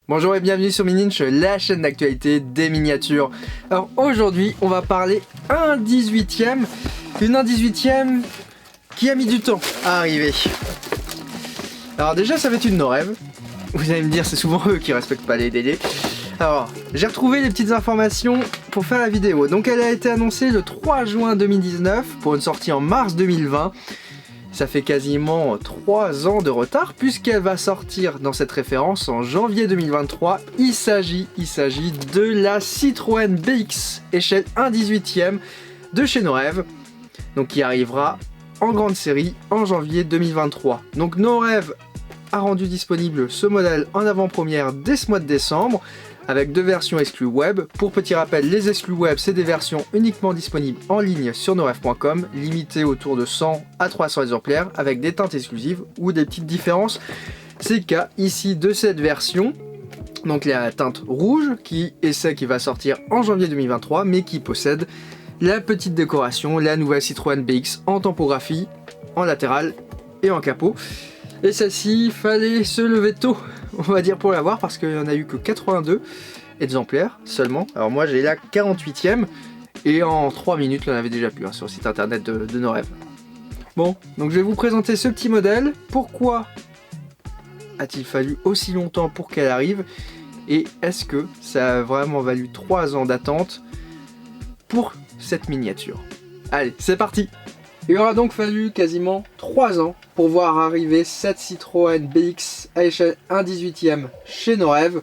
Bonjour et bienvenue sur Mininch, la chaîne d'actualité des miniatures. Alors aujourd'hui, on va parler 1/18e, une 1/18e qui a mis du temps à arriver. Alors déjà, ça va être une de nos rêves. Vous allez me dire, c'est souvent eux qui respectent pas les délais. Alors, j'ai retrouvé les petites informations pour faire la vidéo. Donc elle a été annoncée le 3 juin 2019 pour une sortie en mars 2020. Ça fait quasiment 3 ans de retard puisqu'elle va sortir dans cette référence en janvier 2023. Il s'agit de la Citroën BX échelle 1/18e de chez Norève. Donc qui arrivera en grande série en janvier 2023. Donc Norève a rendu disponible ce modèle en avant-première dès ce mois de décembre avec 2 versions exclues web. Pour petit rappel, les exclus web, c'est des versions uniquement disponibles en ligne sur norève.com, limitées autour de 100 à 300 exemplaires, avec des teintes exclusives ou des petites différences. C'est le cas ici de cette version, donc la teinte rouge, qui va sortir en janvier 2023, mais qui possède la petite décoration, la nouvelle Citroën BX en tempographie, en latéral et en capot. Et celle-ci, il fallait se lever tôt, on va dire, pour l'avoir, parce qu'il n'y en a eu que 82 exemplaires seulement. Alors moi j'ai la 48e, et en 3 minutes, on avait déjà plus sur le site internet de Norève. Bon, donc je vais vous présenter ce petit modèle. Pourquoi a-t-il fallu aussi longtemps pour qu'elle arrive? Et est-ce que ça a vraiment valu 3 ans d'attente pour cette miniature? Allez, c'est parti! Il aura donc fallu quasiment 3 ans pour voir arriver cette Citroën BX à échelle 1/18e chez Norève.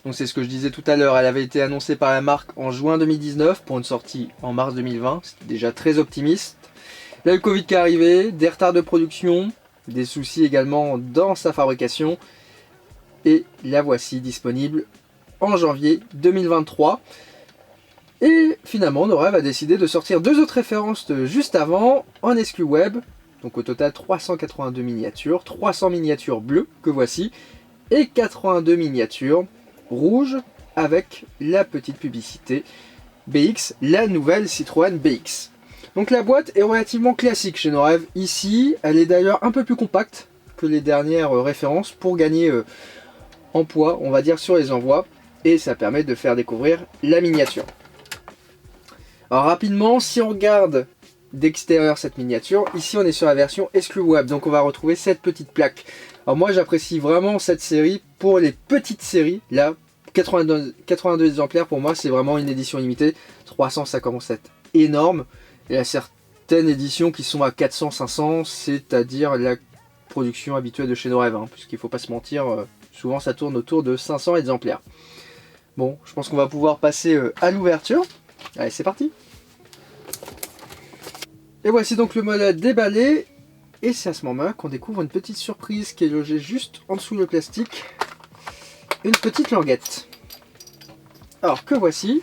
Donc c'est ce que je disais tout à l'heure, elle avait été annoncée par la marque en juin 2019 pour une sortie en mars 2020, c'était déjà très optimiste. Là le Covid qui est arrivé, des retards de production, des soucis également dans sa fabrication, et la voici disponible en janvier 2023. Et finalement, Norève a décidé de sortir 2 autres références juste avant, en exclu web. Donc au total 382 miniatures, 300 miniatures bleues que voici, et 82 miniatures rouges avec la petite publicité BX, la nouvelle Citroën BX. Donc la boîte est relativement classique chez Norève. Ici, elle est d'ailleurs un peu plus compacte que les dernières références pour gagner en poids, on va dire, sur les envois. Et ça permet de faire découvrir la miniature. Alors rapidement, si on regarde d'extérieur cette miniature, ici on est sur la version exclu web, donc on va retrouver cette petite plaque. Alors moi j'apprécie vraiment cette série pour les petites séries, là 82 exemplaires pour moi c'est vraiment une édition limitée, 300 ça commence à être énorme, et il y a certaines éditions qui sont à 400, 500, c'est-à-dire la production habituelle de chez Norève, puisqu'il ne faut pas se mentir, souvent ça tourne autour de 500 exemplaires. Bon, je pense qu'on va pouvoir passer à l'ouverture. Allez, c'est parti! Et voici donc le modèle déballé. Et c'est à ce moment-là qu'on découvre une petite surprise qui est logée juste en dessous le plastique. Une petite languette. Alors que voici.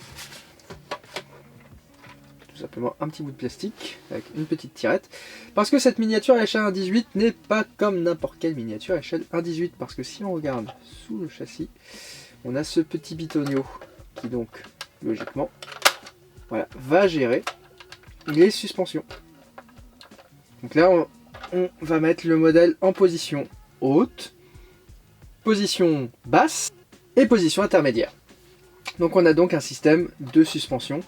Tout simplement un petit bout de plastique avec une petite tirette. Parce que cette miniature à échelle 1/18 n'est pas comme n'importe quelle miniature à échelle 1/18. Parce que si on regarde sous le châssis, on a ce petit bitonio qui donc, logiquement, voilà, va gérer les suspensions. Donc là, on va mettre le modèle en position haute, position basse et position intermédiaire. Donc on a donc un système de suspension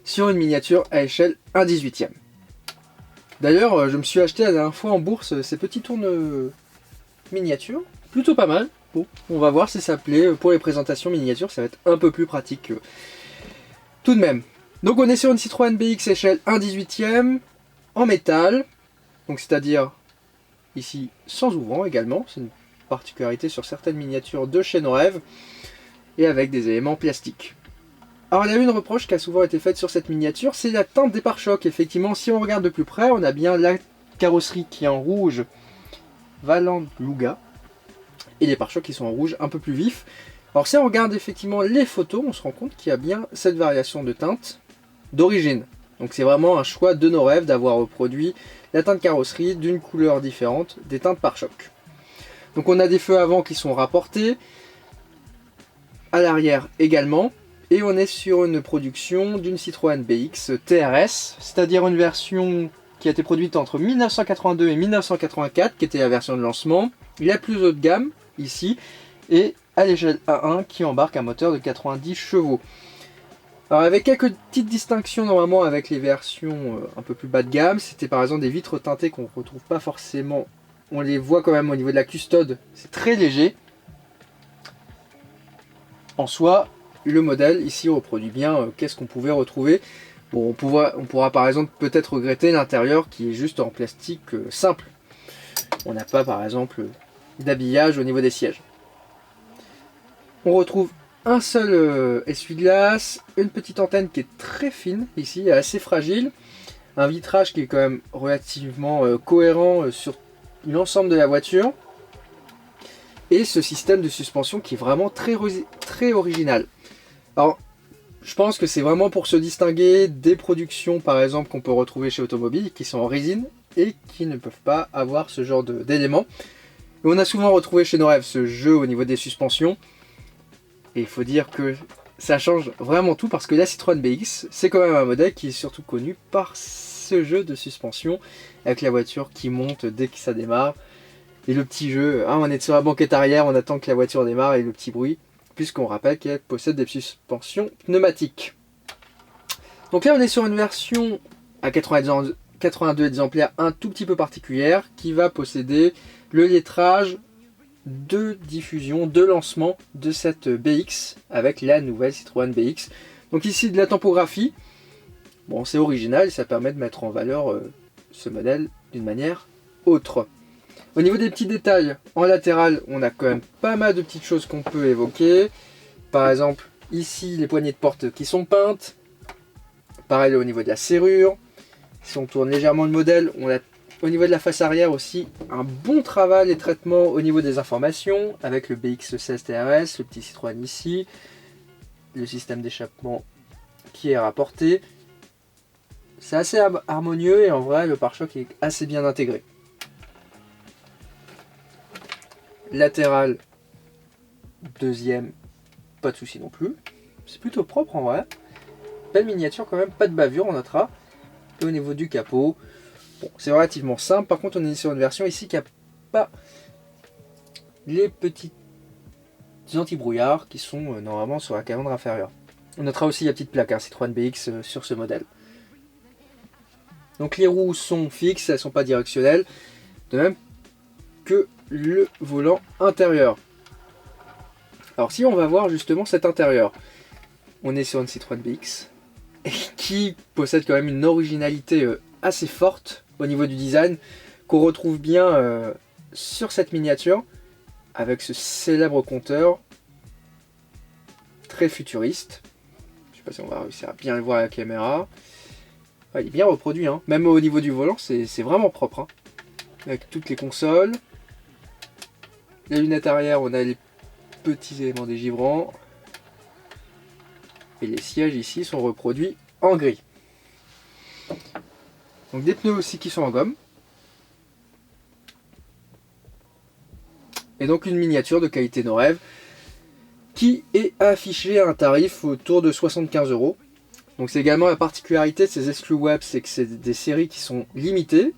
sur une miniature à échelle 1/18e. D'ailleurs, je me suis acheté la dernière fois en bourse ces petits tourne miniatures, plutôt pas mal. Bon, on va voir si ça plaît pour les présentations miniatures, ça va être un peu plus pratique tout de même. Donc on est sur une Citroën BX échelle 1/18e en métal, donc c'est-à-dire ici sans ouvrant également, c'est une particularité sur certaines miniatures de chez Norève, et avec des éléments plastiques. Alors il y a une reproche qui a souvent été faite sur cette miniature, c'est la teinte des pare-chocs. Effectivement, si on regarde de plus près, on a bien la carrosserie qui est en rouge Valent-Louga, et les pare-chocs qui sont en rouge un peu plus vif. Alors si on regarde effectivement les photos, on se rend compte qu'il y a bien cette variation de teinte d'origine. Donc c'est vraiment un choix de Norève d'avoir reproduit la teinte carrosserie d'une couleur différente des teintes pare-chocs. Donc on a des feux avant qui sont rapportés, à l'arrière également, et on est sur une production d'une Citroën BX TRS, c'est-à-dire une version qui a été produite entre 1982 et 1984, qui était la version de lancement, la plus haut de gamme ici, et à l'échelle A1 qui embarque un moteur de 90 chevaux. Alors avec quelques petites distinctions normalement avec les versions un peu plus bas de gamme, c'était par exemple des vitres teintées qu'on ne retrouve pas forcément, on les voit quand même au niveau de la custode, c'est très léger. En soi, le modèle ici reproduit bien qu'est-ce qu'on pouvait retrouver. Bon, on pourra par exemple peut-être regretter l'intérieur qui est juste en plastique simple. On n'a pas par exemple d'habillage au niveau des sièges. On retrouve un seul essuie-glace, une petite antenne qui est très fine ici, assez fragile, un vitrage qui est quand même relativement cohérent sur l'ensemble de la voiture, et ce système de suspension qui est vraiment très original. Alors, je pense que c'est vraiment pour se distinguer des productions par exemple qu'on peut retrouver chez Automobile qui sont en résine et qui ne peuvent pas avoir ce genre d'éléments. On a souvent retrouvé chez Norev ce jeu au niveau des suspensions. Et il faut dire que ça change vraiment tout parce que la Citroën BX, c'est quand même un modèle qui est surtout connu par ce jeu de suspension avec la voiture qui monte dès que ça démarre. Et le petit jeu, on est sur la banquette arrière, on attend que la voiture démarre et le petit bruit, puisqu'on rappelle qu'elle possède des suspensions pneumatiques. Donc là on est sur une version à 82 exemplaires un tout petit peu particulière qui va posséder le lettrage de diffusion, de lancement de cette BX avec la nouvelle Citroën BX. Donc ici de la tempographie, bon c'est original et ça permet de mettre en valeur ce modèle d'une manière autre. Au niveau des petits détails, en latéral on a quand même pas mal de petites choses qu'on peut évoquer. Par exemple ici les poignées de porte qui sont peintes, pareil au niveau de la serrure. Si on tourne légèrement le modèle, on a au niveau de la face arrière aussi, un bon travail et traitement au niveau des informations avec le BX16 TRS, le petit Citroën ici, le système d'échappement qui est rapporté. C'est assez harmonieux et en vrai le pare-choc est assez bien intégré. Latéral, deuxième, pas de souci non plus. C'est plutôt propre en vrai. Belle miniature quand même, pas de bavure on notera. Et au niveau du capot, bon, c'est relativement simple. Par contre, on est sur une version ici qui n'a pas les petits anti-brouillards qui sont normalement sur la calandre inférieure. On notera aussi la petite plaque Citroën BX sur ce modèle. Donc les roues sont fixes, elles ne sont pas directionnelles. De même que le volant intérieur. Alors si on va voir justement cet intérieur, on est sur une Citroën BX qui possède quand même une originalité assez forte au niveau du design qu'on retrouve bien sur cette miniature avec ce célèbre compteur très futuriste. Je sais pas si on va réussir à bien le voir à la caméra. Il est bien reproduit, hein. Même au niveau du volant c'est vraiment propre, hein. Avec toutes les consoles, les lunettes arrière, on a les petits éléments dégivrants et les sièges ici sont reproduits en gris. Donc des pneus aussi qui sont en gomme. Et donc une miniature de qualité Norev qui est affichée à un tarif autour de 75 €. Donc c'est également la particularité de ces exclus web, c'est que c'est des séries qui sont limitées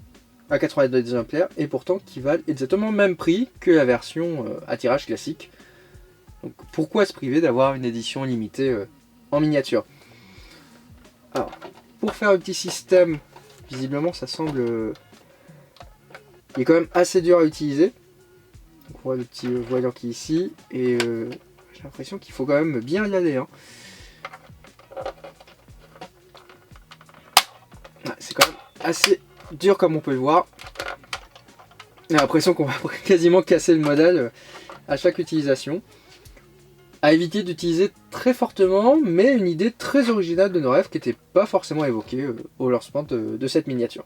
à 82 exemplaires et pourtant qui valent exactement le même prix que la version à tirage classique. Donc pourquoi se priver d'avoir une édition limitée en miniature? Alors, pour faire un petit système, visiblement ça semble... il est quand même assez dur à utiliser. Donc on voit le petit voyant qui est ici, et j'ai l'impression qu'il faut quand même bien y aller, hein. C'est quand même assez dur comme on peut le voir. J'ai l'impression qu'on va quasiment casser le modèle à chaque utilisation. À éviter d'utiliser très fortement, mais une idée très originale de Norev qui n'était pas forcément évoquée au lancement de cette miniature.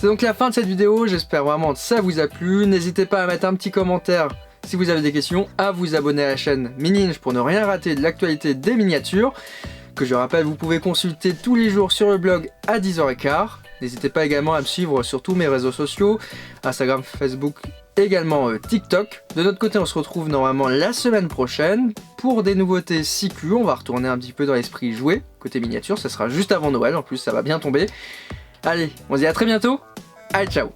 C'est donc la fin de cette vidéo, j'espère vraiment que ça vous a plu. N'hésitez pas à mettre un petit commentaire si vous avez des questions, à vous abonner à la chaîne Mininj pour ne rien rater de l'actualité des miniatures, que je rappelle vous pouvez consulter tous les jours sur le blog à 10h15. N'hésitez pas également à me suivre sur tous mes réseaux sociaux, Instagram, Facebook, également TikTok. De notre côté on se retrouve normalement la semaine prochaine pour des nouveautés CQ. On va retourner un petit peu dans l'esprit jouet, côté miniature, ça sera juste avant Noël, en plus ça va bien tomber. Allez, on se dit à très bientôt, allez ciao.